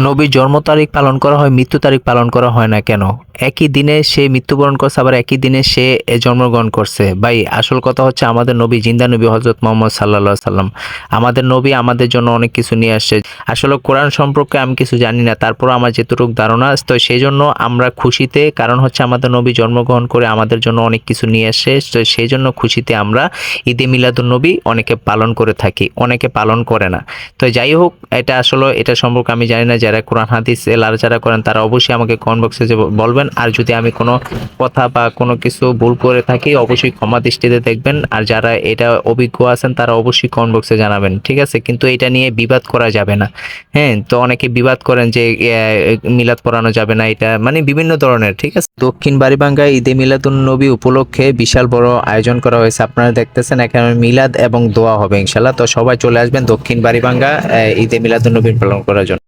নবীর জন্ম তারিখ পালন করা হয়, মৃত্যু তারিখ পালন করা হয় না কেন? একই দিনে সে মৃত্যুবরণ করছে, আবার একই দিনে সে জন্মগ্রহণ করছে। ভাই আসল কথা হচ্ছে আমাদের নবী জিন্দা নবী হযরত মুহাম্মদ সাল্লাল্লাহু আলাইহি সাল্লাম। আমাদের নবী আমাদের জন্য অনেক কিছু নিয়ে আসছে। আসলে কোরআন সম্পর্কে আমি কিছু জানি না, তারপরও আমার যেটুকু ধারণা তো সেজন্য আমরা খুশিতে, কারণ হচ্ছে আমাদের নবী জন্মগ্রহণ করে আমাদের জন্য অনেক কিছু নিয়ে আসে, তো সেই জন্য খুশিতে আমরা ঈদে মিলাদুন নবী অনেকে পালন করে থাকি, অনেকে পালন করে না। তো যাই হোক, এটা আসলে এটা সম্পর্কে আমি জানি না। যারা কোরআন হাদিস যারা করেন তারা অবশ্যই আমাকে কমেন্ট বক্সে বলবেন। আর যদি আমি কোনো কথা বা কোনো কিছু ভুল করে থাকি অবশ্যই ক্ষমা দৃষ্টিতে দেখবেন। আর যারা এটা অভিজ্ঞ আছেন তারা অবশ্যই কমেন্ট বক্সে জানাবেন, ঠিক আছে? কিন্তু এটা নিয়ে বিবাদ করা যাবে না। হ্যাঁ, তো অনেকে বিবাদ করেন যে মিলাদ পড়ানো যাবে না, এটা মানে বিভিন্ন ধরনের, ঠিক আছে? দক্ষিণ বাড়িভাঙ্গায় ঈদে মিলাদুন নবী উপলক্ষে বিশাল বড় আয়োজন করা হয়েছে। আপনারা দেখতেছেন এখানে মিলাদ এবং দোয়া হবে ইনশাল্লাহ। তো সবাই চলে আসবেন দক্ষিণ বাড়িভাঙ্গা ঈদে মিলাদুন নবী পালন করার জন্য।